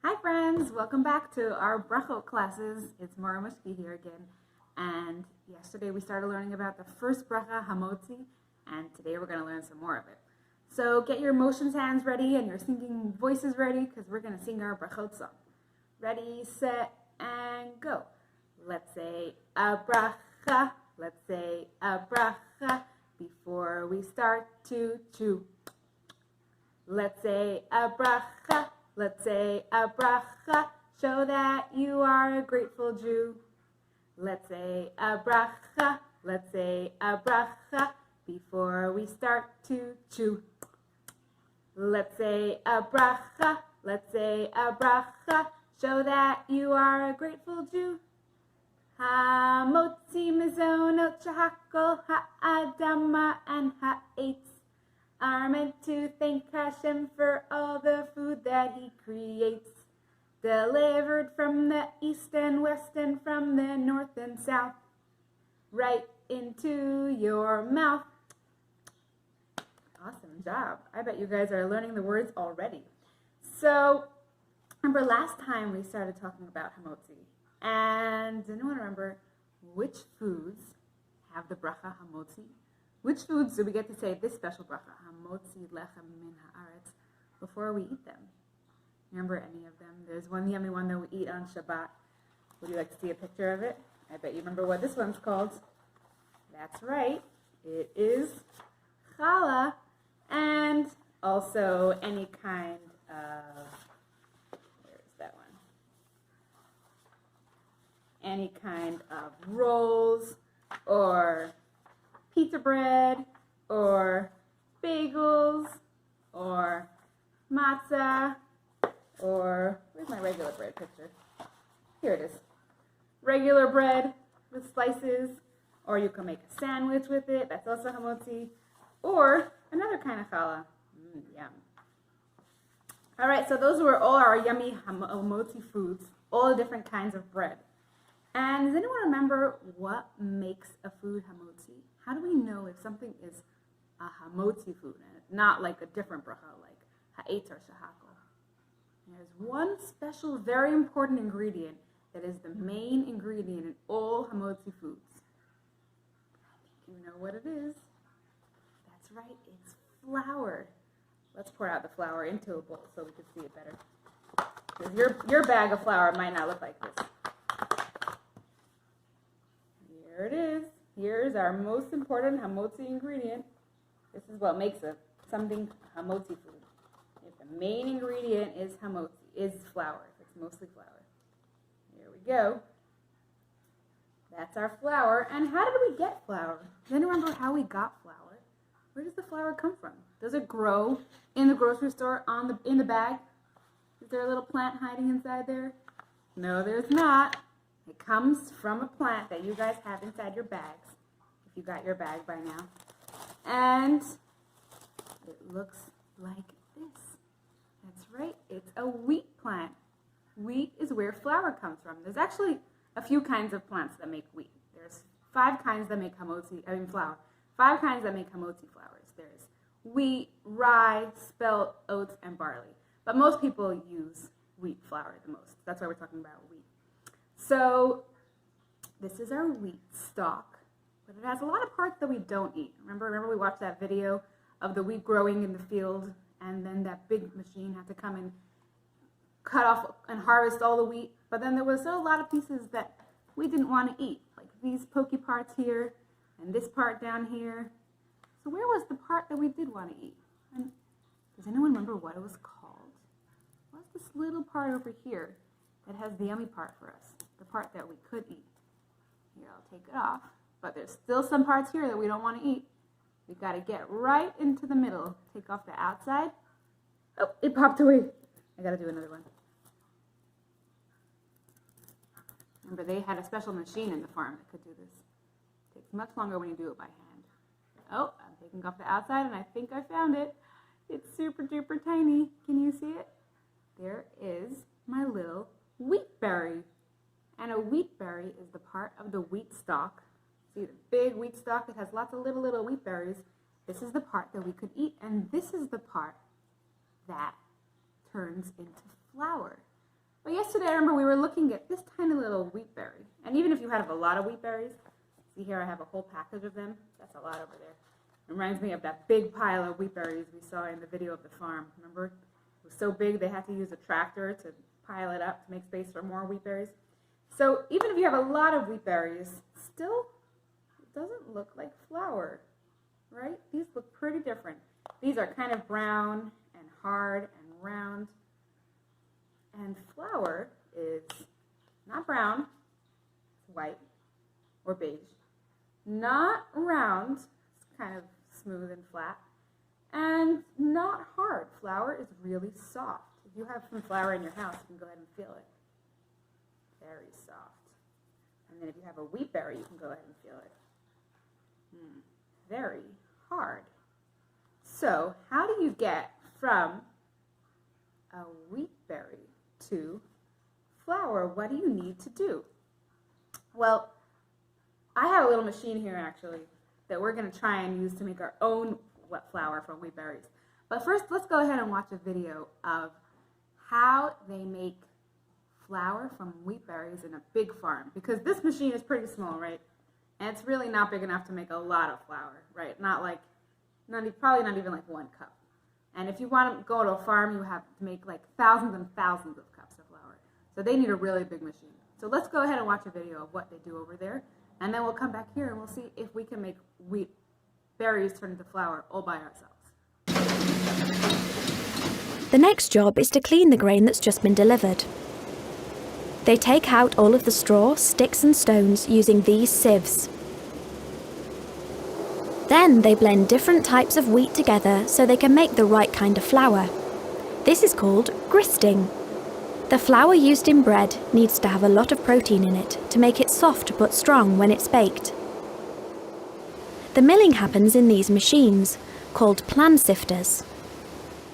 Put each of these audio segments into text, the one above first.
Hi friends, welcome back to our Brachot classes. It's Morah Mushkie here again. And yesterday we started learning about the first bracha, Hamotzi, and today we're going to learn some more of it. So get your motions hands ready and your singing voices ready because we're going to sing our Brachot song. Ready, set, and go. Let's say a bracha, let's say a bracha before we start to chew. Let's say a bracha. Let's say a bracha, show that you are a grateful Jew. Let's say a bracha, let's say a bracha, before we start to chew. Let's say a bracha, let's say a bracha, show that you are a grateful Jew. Hamotzi mizonot shahakol ha'adama and ha'etz are meant to thank Hashem for all the food that He creates, delivered from the east and west and from the north and south, right into your mouth. Awesome job. I bet you guys are learning the words already. So, remember last time we started talking about Hamotzi, and does anyone remember which foods have the bracha Hamotzi? Which foods do we get to say this special bracha, Hamotzi lechem min haaretz, before we eat them? Remember any of them? There's one yummy one that we eat on Shabbat. Would you like to see a picture of it? I bet you remember what this one's called. That's right. It is challah, and also any kind of, where's that one? Any kind of rolls or pizza bread, or bagels, or matzah, or, where's my regular bread picture? Here it is. Regular bread with slices, or you can make a sandwich with it, that's also hamotzi, or another kind of challah. Yum. Alright, so those were all our yummy hamotzi foods, all the different kinds of bread. And does anyone remember what makes a food hamotzi? How do we know if something is a hamotzi food and not like a different bracha, like ha'etz or shahakol? There's one special, very important ingredient that is the main ingredient in all hamotzi foods. I think you know what it is. That's right, it's flour. Let's pour out the flour into a bowl so we can see it better. Because your bag of flour might not look like this. Here it is. Here's our most important hamotzi ingredient. This is what makes something hamotzi food. If the main ingredient is flour, if it's mostly flour. Here we go. That's our flour. And how did we get flour? Does anyone remember how we got flour? Where does the flour come from? Does it grow in the grocery store in the bag? Is there a little plant hiding inside there? No, there's not. It comes from a plant that you guys have inside your bags, if you got your bag by now. And it looks like this. That's right, it's a wheat plant. Wheat is where flour comes from. There's actually a few kinds of plants that make wheat. There's 5 kinds that make flour. 5 kinds that make hamotzi flours. There's wheat, rye, spelt, oats, and barley. But most people use wheat flour the most. That's why we're talking about wheat. So this is our wheat stalk, but it has a lot of parts that we don't eat. Remember we watched that video of the wheat growing in the field, and then that big machine had to come and cut off and harvest all the wheat. But then there was still a lot of pieces that we didn't want to eat, like these pokey parts here and this part down here. So where was the part that we did want to eat? And does anyone remember what it was called? What's this little part over here that has the yummy part for us? The part that we could eat. Here, I'll take it off. But there's still some parts here that we don't want to eat. We've got to get right into the middle. Take off the outside. Oh, it popped away. I got to do another one. Remember, they had a special machine in the farm that could do this. It takes much longer when you do it by hand. Oh, I'm taking off the outside, and I think I found it. It's super duper tiny. Can you see it? There is my little wheat berry. And a wheat berry is the part of the wheat stalk. See the big wheat stalk? It has lots of little wheat berries. This is the part that we could eat, and this is the part that turns into flour. yesterday, I remember we were looking at this tiny little wheat berry. And even if you have a lot of wheat berries, see here I have a whole package of them. That's a lot over there. It reminds me of that big pile of wheat berries we saw in the video of the farm. Remember? It was so big they had to use a tractor to pile it up to make space for more wheat berries. So even if you have a lot of wheat berries, still it doesn't look like flour, right? These look pretty different. These are kind of brown and hard and round. And flour is not brown, it's white or beige. Not round, it's kind of smooth and flat. And not hard. Flour is really soft. If you have some flour in your house, you can go ahead and feel it. Very soft. And then if you have a wheat berry, you can go ahead and feel it. Very hard. So how do you get from a wheat berry to flour? What do you need to do? Well, I have a little machine here actually that we're going to try and use to make our own wet flour from wheat berries. But first, let's go ahead and watch a video of how they make flour from wheat berries in a big farm, because this machine is pretty small, right? And it's really not big enough to make a lot of flour, right? Probably not even like 1 cup. And if you want to go to a farm, you have to make like thousands and thousands of cups of flour. So they need a really big machine. So let's go ahead and watch a video of what they do over there, and then we'll come back here and we'll see if we can make wheat berries turn into flour all by ourselves. The next job is to clean the grain that's just been delivered. They take out all of the straw, sticks and stones using these sieves. Then they blend different types of wheat together so they can make the right kind of flour. This is called gristing. The flour used in bread needs to have a lot of protein in it to make it soft but strong when it's baked. The milling happens in these machines, called plan sifters.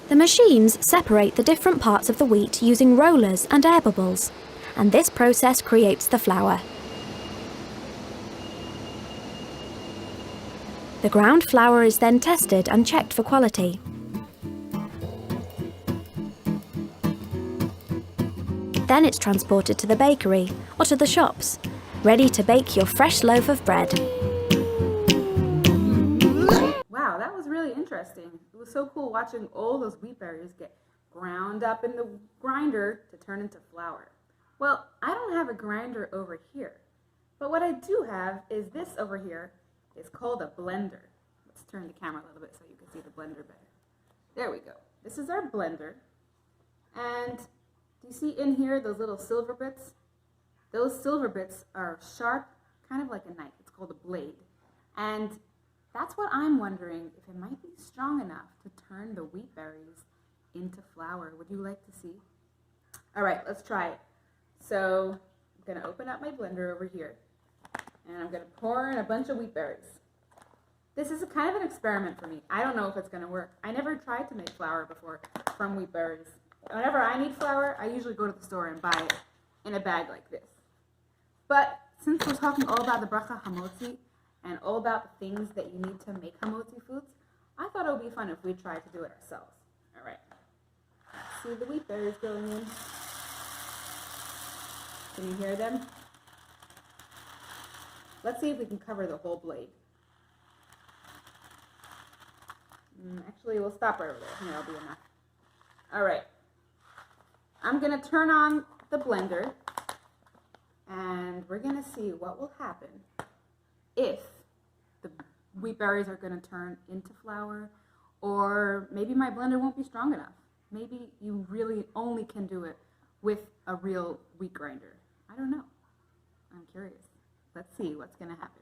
The machines separate the different parts of the wheat using rollers and air bubbles, and this process creates the flour. The ground flour is then tested and checked for quality. Then it's transported to the bakery or to the shops, ready to bake your fresh loaf of bread. Wow, that was really interesting. It was so cool watching all those wheat berries get ground up in the grinder to turn into flour. Well, I don't have a grinder over here, but what I do have is this over here. It's called a blender. Let's turn the camera a little bit so you can see the blender better. There we go. This is our blender. And do you see in here those little silver bits? Those silver bits are sharp, kind of like a knife. It's called a blade. And that's what I'm wondering, if it might be strong enough to turn the wheat berries into flour. Would you like to see? All right, let's try it. So I'm going to open up my blender over here. And I'm going to pour in a bunch of wheat berries. This is a kind of an experiment for me. I don't know if it's going to work. I never tried to make flour before from wheat berries. Whenever I need flour, I usually go to the store and buy it in a bag like this. But since we're talking all about the Brachot Hamotzi and all about the things that you need to make Hamotzi foods, I thought it would be fun if we tried to do it ourselves. All right. See the wheat berries going in. Can you hear them? Let's see if we can cover the whole blade. Actually, we'll stop right over there. Here, that'll be enough. All right. I'm going to turn on the blender, and we're going to see what will happen if the wheat berries are going to turn into flour, or maybe my blender won't be strong enough. Maybe you really only can do it with a real wheat grinder. I don't know. I'm curious. Let's see what's going to happen.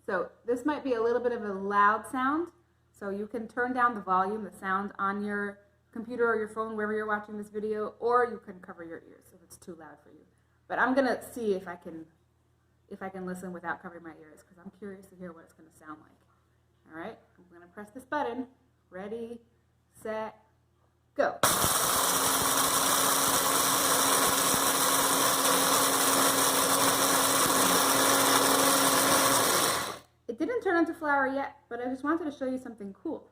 So this might be a little bit of a loud sound, so you can turn down the volume, the sound on your computer or your phone, wherever you're watching this video, or you can cover your ears if it's too loud for you. But I'm going to see if I can listen without covering my ears, because I'm curious to hear what it's going to sound like. All right, I'm going to press this button. Ready, set, go. It didn't turn into flour yet, but I just wanted to show you something cool.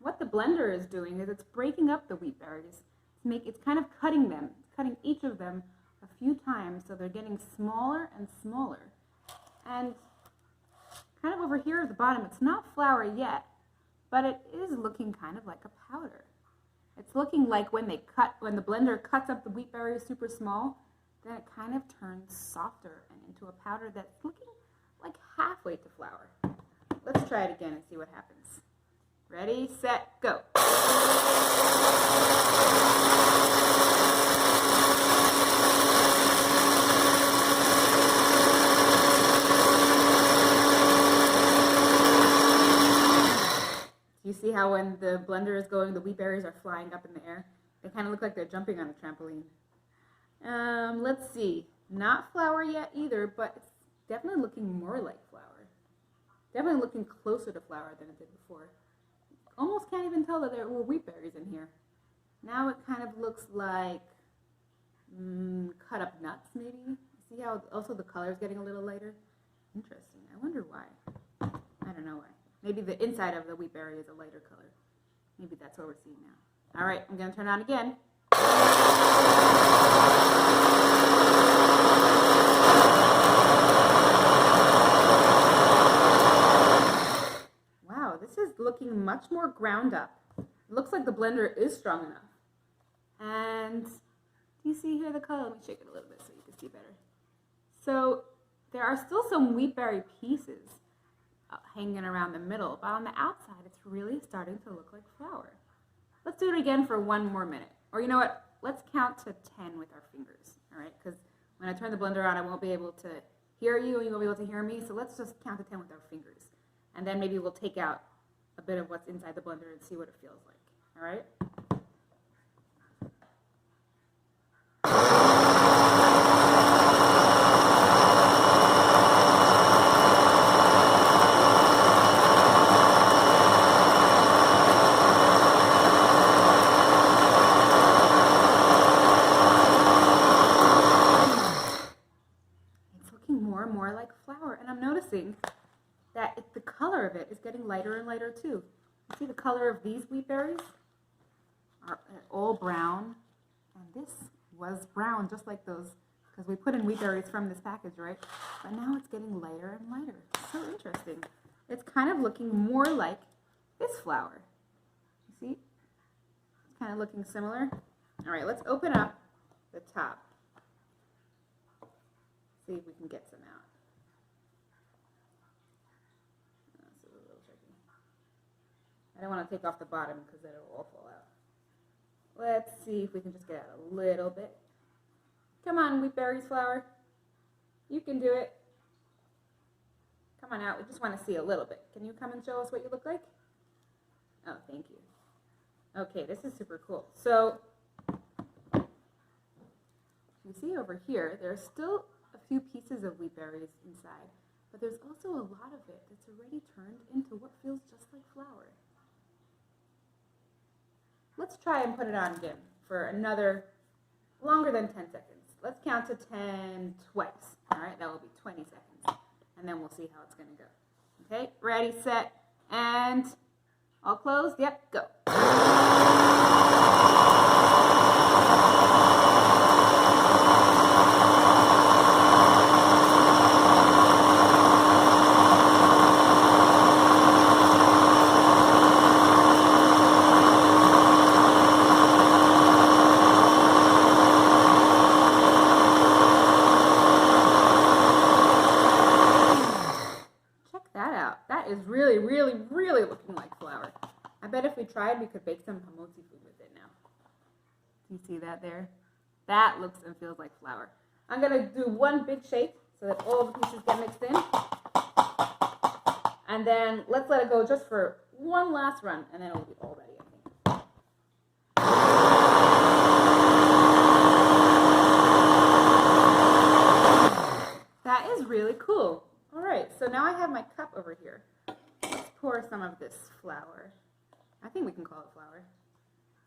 what the blender is doing is it's breaking up the wheat berries. It's kind of cutting them, cutting each of them a few times so they're getting smaller and smaller. And kind of over here at the bottom, it's not flour yet, but it is looking kind of like a powder. It's looking like when the blender cuts up the wheat berries super small, then it kind of turns softer and into a powder that's looking like halfway to flour. Let's try it again and see what happens. Ready, set, go. You see how when the blender is going, the wheat berries are flying up in the air? They kind of look like they're jumping on a trampoline. Let's see. Not flour yet either, but it's definitely looking more like flour. Definitely looking closer to flour than it did before. Almost can't even tell that there were wheat berries in here. Now it kind of looks like cut up nuts maybe. See how also the color is getting a little lighter? Interesting. I wonder why. I don't know why. Maybe the inside of the wheat berry is a lighter color. Maybe that's what we're seeing now. All right, I'm going to turn it on again. Wow, this is looking much more ground up. It looks like the blender is strong enough. And do you see here the color? Let me shake it a little bit so you can see better. So there are still some wheat berry pieces hanging around the middle, but on the outside it's really starting to look like flour. Let's do it again for one more minute. Or you know what? Let's count to 10 with our fingers, all right? Because when I turn the blender on, I won't be able to hear you and you won't be able to hear me, so let's just count to 10 with our fingers. And then maybe we'll take out a bit of what's inside the blender and see what it feels like, all right? That the color of it is getting lighter and lighter too. You see the color of these wheat berries are all brown, and this was brown just like those because we put in wheat berries from this package, right? But now it's getting lighter and lighter. It's so interesting. It's kind of looking more like this flour. You see? It's kind of looking similar. All right, let's open up the top. See if we can get some out. I don't want to take off the bottom because then it will all fall out. Let's see if we can just get out a little bit. Come on, wheat berries flour. You can do it. Come on out. We just want to see a little bit. Can you come and show us what you look like? Oh, thank you. Okay, this is super cool. So, you see over here, there's still a few pieces of wheat berries inside, but there's also a lot of it that's already turned into what feels just like flour. Let's try and put it on again for another longer than 10 seconds. Let's count to 10 twice. All right, that will be 20 seconds. And then we'll see how it's going to go. Okay, ready, set, and all closed. Yep, go. Really looking like flour. I bet if we tried, we could bake some Hamotzi food with it now. Do you see that there? That looks and feels like flour. I'm going to do one big shake so that all the pieces get mixed in. And then let's let it go just for one last run, and then it'll be all ready, I think. That is really cool. All right, so now I have my cup over here. Pour some of this flour. I think we can call it flour.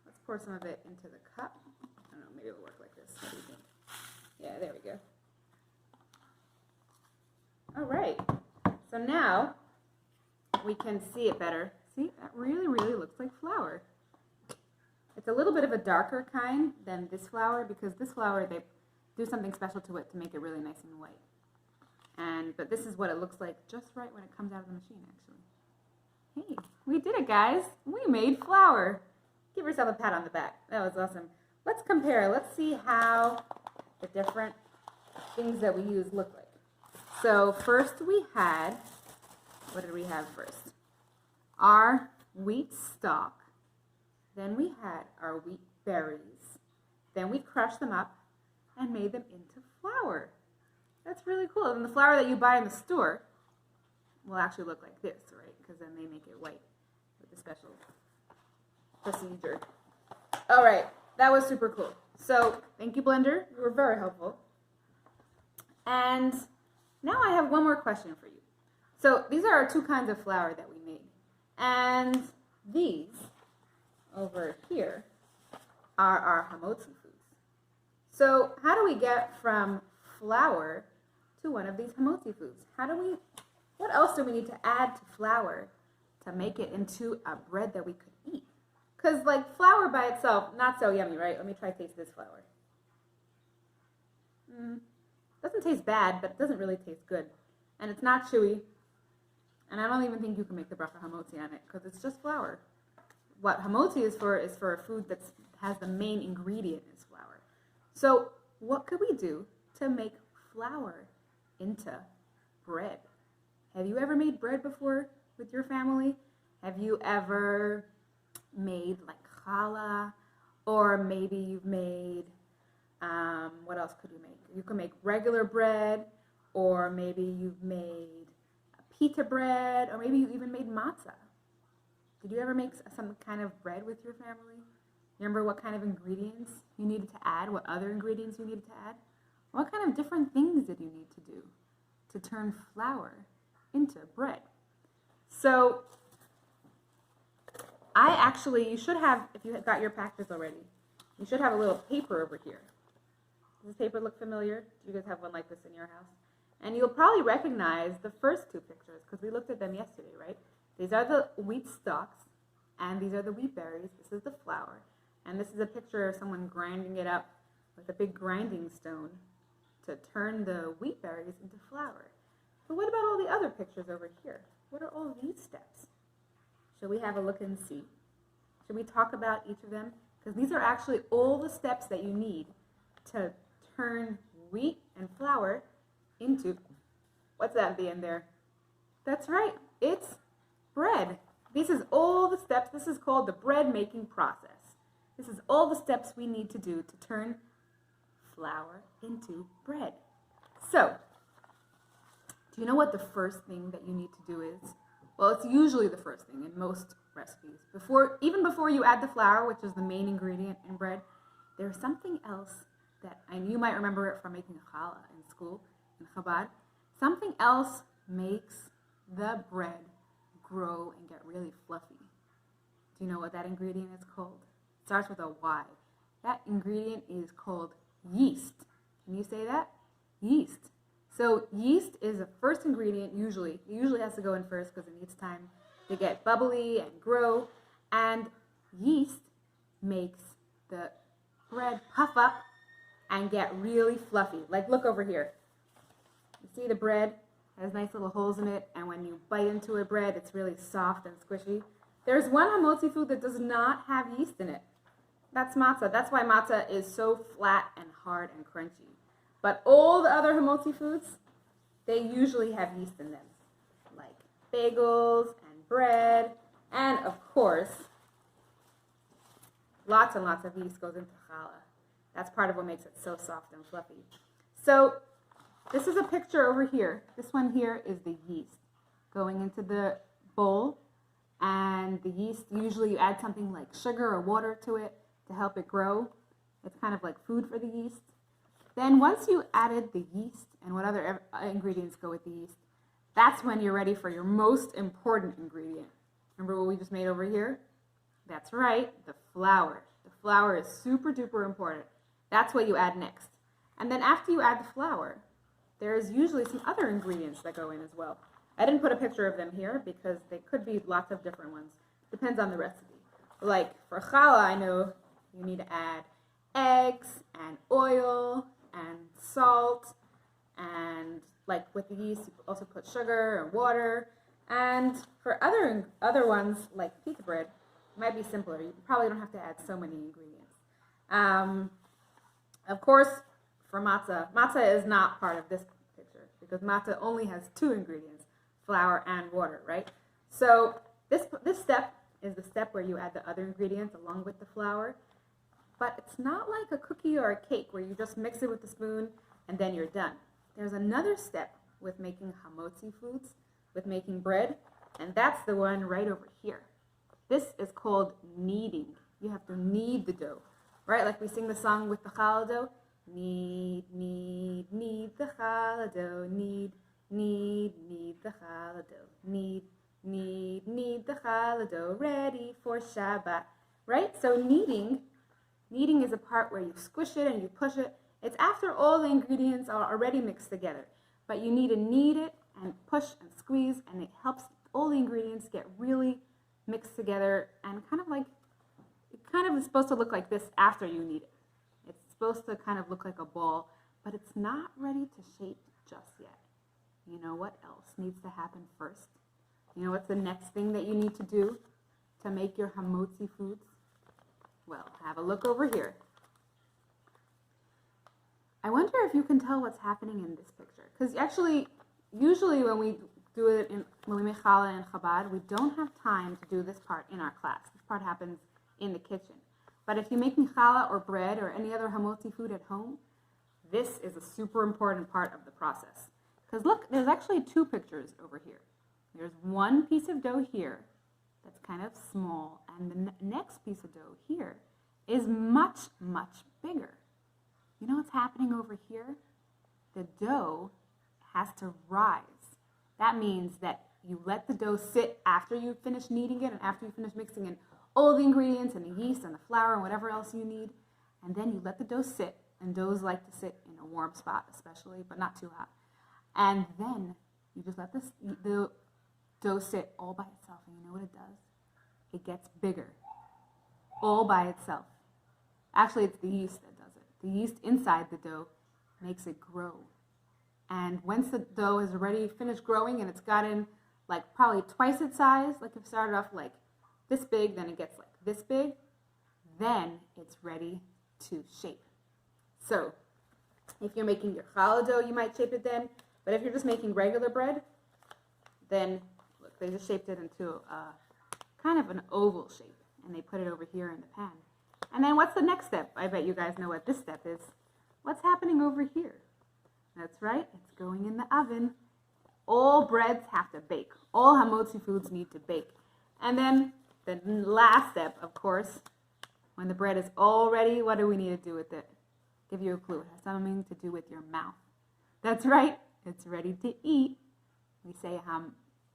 Let's pour some of it into the cup. I don't know, maybe it'll work like this. What do you think? Yeah, there we go. All right. So now we can see it better. See, that really, really looks like flour. It's a little bit of a darker kind than this flour because this flour, they do something special to it to make it really nice and white. But this is what it looks like just right when it comes out of the machine, actually. Hey, we did it, guys. We made flour. Give yourself a pat on the back. That was awesome. Let's compare. Let's see how the different things that we use look like. So first we had, what did we have first? Our wheat stalk. Then we had our wheat berries. Then we crushed them up and made them into flour. That's really cool. And the flour that you buy in the store will actually look like this, right? Because then they make it white with a special procedure. All right, that was super cool. So thank you, Blender. You were very helpful. And now I have one more question for you. So these are our two kinds of flour that we made. And these over here are our Hamotzi foods. So how do we get from flour to one of these Hamotzi foods? What else do we need to add to flour to make it into a bread that we could eat? Because like flour by itself, not so yummy, right? Let me try to taste this flour. Doesn't taste bad, but it doesn't really taste good. And it's not chewy. And I don't even think you can make the Brachot Hamotzi on it because it's just flour. What Hamotzi is for a food that has the main ingredient is flour. So what could we do to make flour into bread? Have you ever made bread before with your family? Have you ever made like challah? Or maybe you've made, what else could you make? You can make regular bread, or maybe you've made a pita bread, or maybe you even made matzah. Did you ever make some kind of bread with your family? Remember what kind of ingredients you needed to add? What other ingredients you needed to add? What kind of different things did you need to do to turn flour into bread? So you should have, if you got your packets already, you should have a little paper over here. Does this paper look familiar? Do you guys have one like this in your house? And you'll probably recognize the first two pictures because we looked at them yesterday, right? These are the wheat stalks, and these are the wheat berries. This is the flour. And this is a picture of someone grinding it up with a big grinding stone to turn the wheat berries into flour. But what about all the other pictures over here? What are all these steps? Should we have a look and see? Should we talk about each of them? Because these are actually all the steps that you need to turn wheat and flour into, what's that at the end there? That's right, it's bread. This is all the steps. This is called the bread making process. This is all the steps we need to do to turn flour into bread. So, do you know what the first thing that you need to do is? Well, it's usually the first thing in most recipes. Even before you add the flour, which is the main ingredient in bread, there's something else that, and you might remember it from making challah in school, in Chabad. Something else makes the bread grow and get really fluffy. Do you know what that ingredient is called? It starts with a Y. That ingredient is called yeast. Can you say that? Yeast. So yeast is the first ingredient usually. It usually has to go in first because it needs time to get bubbly and grow. And yeast makes the bread puff up and get really fluffy. Like look over here. You see the bread has nice little holes in it, and when you bite into a bread, it's really soft and squishy. There's one Hamotzi food that does not have yeast in it. That's matzah. That's why matzah is so flat and hard and crunchy. But all the other Hamotzi foods, they usually have yeast in them, like bagels and bread, and of course, lots and lots of yeast goes into challah. That's part of what makes it so soft and fluffy. So this is a picture over here. This one here is the yeast going into the bowl, and the yeast, usually you add something like sugar or water to it to help it grow. It's kind of like food for the yeast. Then once you added the yeast and what other ingredients go with the yeast, that's when you're ready for your most important ingredient. Remember what we just made over here? That's right, the flour. The flour is super duper important. That's what you add next. And then after you add the flour, there's usually some other ingredients that go in as well. I didn't put a picture of them here because they could be lots of different ones. Depends on the recipe. Like for challah, I know you need to add eggs and oil and salt, and like with the yeast, you also put sugar and water. And for other ones like pita bread, it might be simpler. You probably don't have to add so many ingredients. Of course, for matzah is not part of this picture because matzah only has 2 ingredients, flour and water, right? So this step is the step where you add the other ingredients along with the flour. But it's not like a cookie or a cake where you just mix it with a spoon and then you're done. There's another step with making hamotzi foods, with making bread, and that's the one right over here. This is called kneading. You have to knead the dough, right? Like we sing the song with the challah dough. Knead, knead, knead the challah dough. Knead, knead, knead the challah dough. Knead, knead, knead the challah dough. Ready for Shabbat, right? So kneading is a part where you squish it and you push it. It's after all the ingredients are already mixed together. But you need to knead it and push and squeeze, and it helps all the ingredients get really mixed together, and kind of is supposed to look like this after you knead it. It's supposed to kind of look like a ball, but it's not ready to shape just yet. You know what else needs to happen first? You know what's the next thing that you need to do to make your hamotzi foods? Well, have a look over here. I wonder if you can tell what's happening in this picture. Because actually, usually when we do it, when we make challah and Chabad, we don't have time to do this part in our class. This part happens in the kitchen. But if you're making challah or bread or any other hamotzi food at home, this is a super important part of the process. Because look, there's actually 2 pictures over here. There's one piece of dough here that's kind of small, and the next piece of dough here is much, much bigger. You know what's happening over here? The dough has to rise. That means that you let the dough sit after you finish kneading it and after you finish mixing in all the ingredients and the yeast and the flour and whatever else you need. And then you let the dough sit, and doughs like to sit in a warm spot especially, but not too hot. And then you just let the dough sit all by itself, and you know what it does? It gets bigger, all by itself. Actually, it's the yeast that does it. The yeast inside the dough makes it grow. And once the dough is already finished growing and it's gotten like probably twice its size, like if it started off like this big, then it gets like this big, then it's ready to shape. So if you're making your challah dough, you might shape it then. But if you're just making regular bread, then look, they just shaped it into kind of an oval shape, and they put it over here in the pan. And then what's the next step? I bet you guys know what this step is. What's happening over here? That's right, it's going in the oven. All breads have to bake. All hamotzi foods need to bake. And then the last step, of course, when the bread is all ready, what do we need to do with it? Give you a clue. It has something to do with your mouth. That's right, it's ready to eat. We say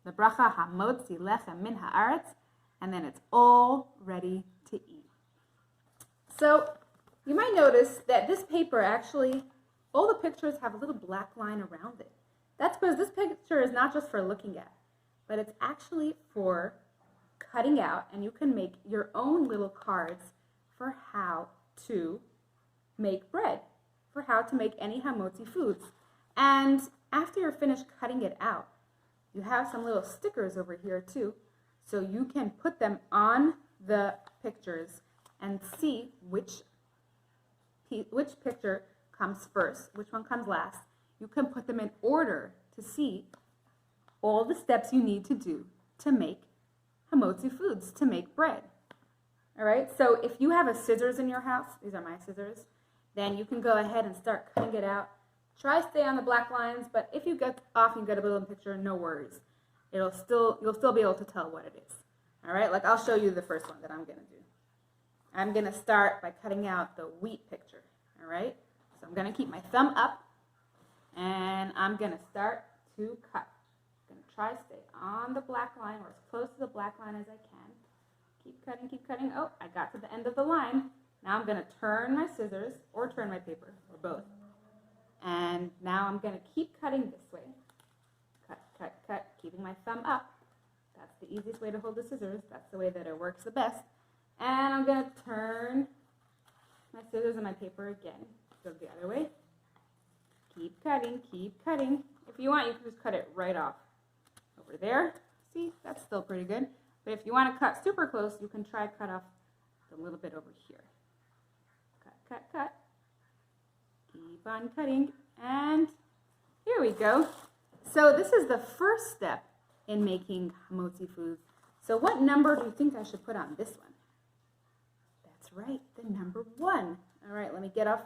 the bracha hamotzi lechem min haaretz, and then it's all ready to eat. So you might notice that this paper actually, all the pictures have a little black line around it. That's because this picture is not just for looking at, but it's actually for cutting out, and you can make your own little cards for how to make bread, for how to make any hamotzi foods. And after you're finished cutting it out, you have some little stickers over here too, so you can put them on the pictures and see which picture comes first, which one comes last. You can put them in order to see all the steps you need to do to make hamotzi foods, to make bread. All right, so if you have a scissors in your house, these are my scissors, then you can go ahead and start cutting it out. Try to stay on the black lines, but if you get off and get a little picture, no worries. You'll still be able to tell what it is. All right, like I'll show you the first one that I'm going to do. I'm going to start by cutting out the wheat picture. All right, so I'm going to keep my thumb up, and I'm going to start to cut. I'm going to try to stay on the black line or as close to the black line as I can. Keep cutting, keep cutting. Oh, I got to the end of the line. Now I'm going to turn my scissors or turn my paper, or both. And now I'm going to keep cutting this way. Cut, cut, cut, keeping my thumb up. That's the easiest way to hold the scissors. That's the way that it works the best. And I'm going to turn my scissors and my paper again. Go the other way. Keep cutting, keep cutting. If you want, you can just cut it right off over there. See, that's still pretty good. But if you want to cut super close, you can try cut off a little bit over here. Cut, cut, cut. Keep on cutting. And here we go. So this is the first step in making hamotzi food. So what number do you think I should put on this one? That's right, the number 1. All right, let me get off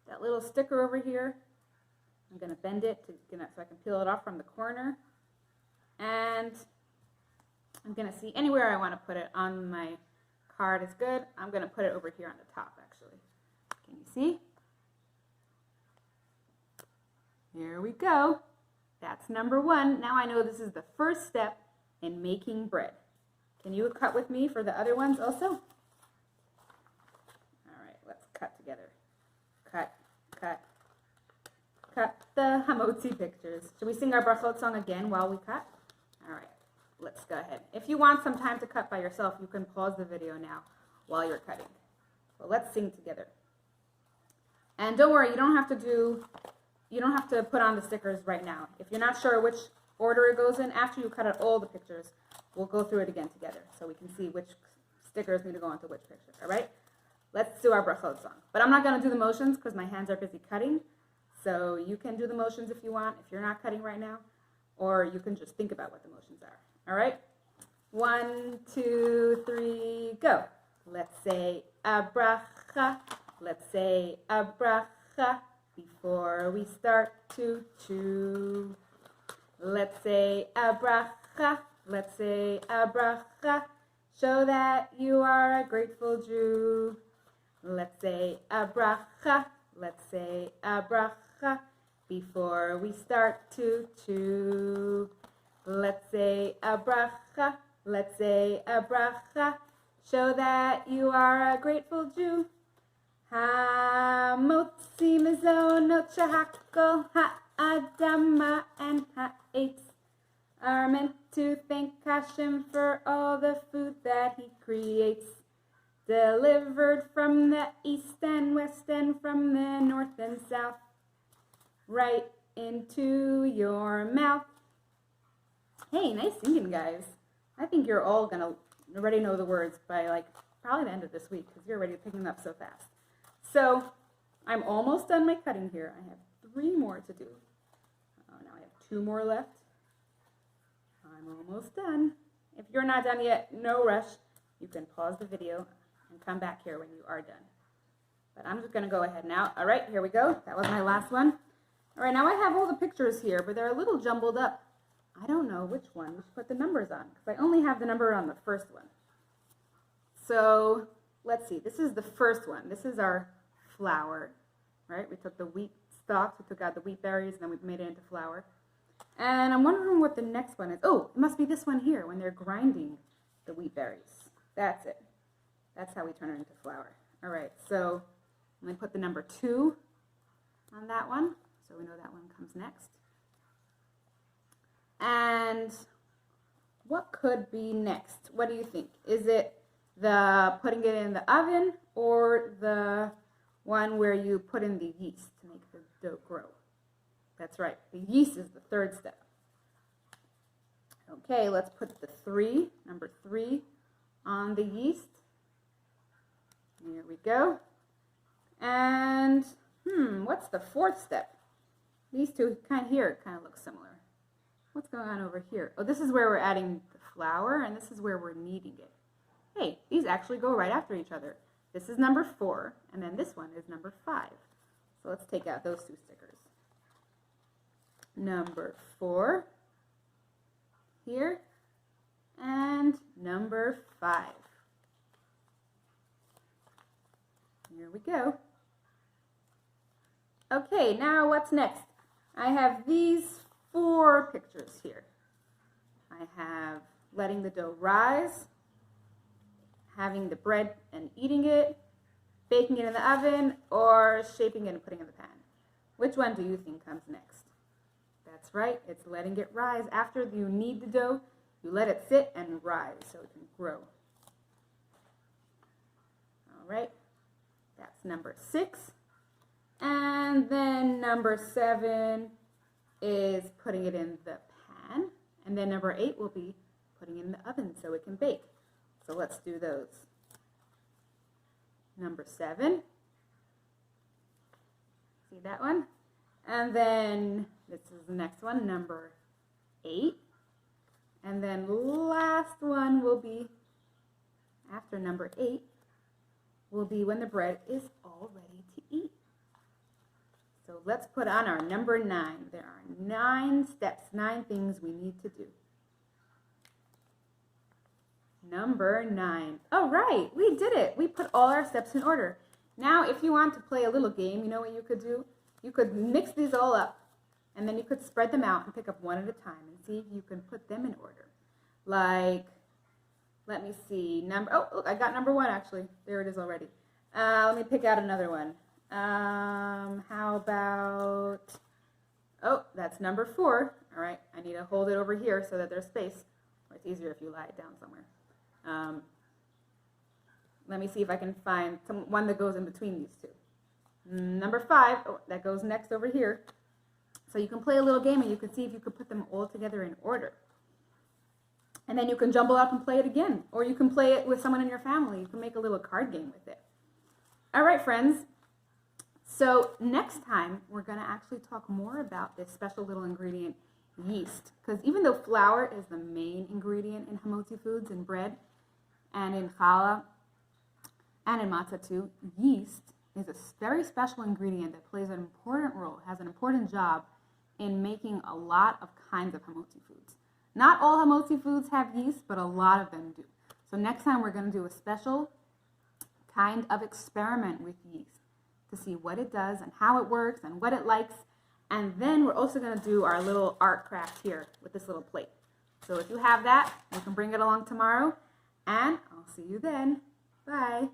that little sticker over here. I'm going to bend it so I can peel it off from the corner. And I'm going to see anywhere I want to put it on my card is good. I'm going to put it over here on the top, actually. Can you see? Here we go. That's number 1. Now I know this is the first step in making bread. Can you cut with me for the other ones also? All right, let's cut together. Cut, cut, cut the hamotzi pictures. Should we sing our Brachot song again while we cut? All right, let's go ahead. If you want some time to cut by yourself, you can pause the video now while you're cutting. But let's sing together. And don't worry, you don't have to put on the stickers right now. If you're not sure which order it goes in, after you cut out all the pictures, we'll go through it again together so we can see which stickers need to go onto which picture, all right? Let's do our Brachot song. But I'm not going to do the motions because my hands are busy cutting. So you can do the motions if you want, if you're not cutting right now, or you can just think about what the motions are, all right? 1, 2, 3, go. Let's say a bracha. Let's say a bracha before we start to chew. Let's say a bracha. Let's say a bracha. Show that you are a grateful Jew. Let's say a bracha. Let's say a bracha before we start to chew. Let's say a bracha. Let's say a bracha. Show that you are a grateful Jew. Hamotzi mezonot shehakol ha'adama and ha'etz are meant to thank Hashem for all the food that He creates, delivered from the east and west and from the north and south, right into your mouth. Hey, nice singing, guys. I think you're all gonna already know the words by probably the end of this week because you're already picking them up so fast. So I'm almost done my cutting here. I have 3 more to do. Now I have 2 more left. I'm almost done. If you're not done yet, no rush. You can pause the video and come back here when you are done. But I'm just going to go ahead now. All right, here we go. That was my last one. All right, now I have all the pictures here, but they're a little jumbled up. I don't know which one we should put the numbers on because I only have the number on the first one. So let's see. This is the first one. This is our flour, right? We took the wheat stalks, we took out the wheat berries, and then we made it into flour. And I'm wondering what the next one is. Oh, it must be this one here when they're grinding the wheat berries. That's it. That's how we turn it into flour. All right, so I'm going to put the number 2 on that one, so we know that one comes next. And what could be next? What do you think? Is it the putting it in the oven or the one where you put in the yeast to make the dough grow? That's right. The yeast is the third step. Okay, let's put the number 3 on the yeast. Here we go. And, what's the 4th step? These two kind of look similar. What's going on over here? Oh, this is where we're adding the flour, and this is where we're kneading it. Hey, these actually go right after each other. This is number 4, and then this one is number 5. So let's take out those 2 stickers. Number 4 here, and number 5. Here we go. Okay, now what's next? I have these 4 pictures here. I have letting the dough rise, having the bread and eating it, baking it in the oven, or shaping it and putting it in the pan. Which one do you think comes next? That's right, it's letting it rise. After you knead the dough, You let it sit and rise so it can grow. All right, that's number 6. And then number 7 is putting it in the pan. And then number 8 will be putting it in the oven so it can bake. So let's do those. Number 7. See that one? And then this is the next one, number 8. And then last one will be, after number 8, will be when the bread is all ready to eat. So let's put on our number 9. There are 9 steps, 9 things we need to do. Number 9. Oh, right, we did it. We put all our steps in order. Now, if you want to play a little game, you know what you could do? You could mix these all up, and then you could spread them out and pick up one at a time and see if you can put them in order. Like, let me see. Oh, look, I got number 1 actually. There it is already. Let me pick out another one. How about, oh, that's number 4. All right, I need to hold it over here so that there's space. Or it's easier if you lie it down somewhere. Let me see if I can find one that goes in between these two. Number 5, oh, that goes next over here. So you can play a little game and you can see if you could put them all together in order. And then you can jumble up and play it again. Or you can play it with someone in your family. You can make a little card game with it. All right, friends. So next time, we're going to actually talk more about this special little ingredient, yeast. Because even though flour is the main ingredient in Hamotzi foods, in bread, and in challah, and in matzah too, yeast is a very special ingredient that plays an important role, has an important job in making a lot of kinds of Hamotzi foods. Not all Hamotzi foods have yeast, but a lot of them do. So next time we're going to do a special kind of experiment with yeast to see what it does and how it works and what it likes. And then we're also going to do our little art craft here with this little plate. So if you have that, you can bring it along tomorrow. And I'll see you then. Bye.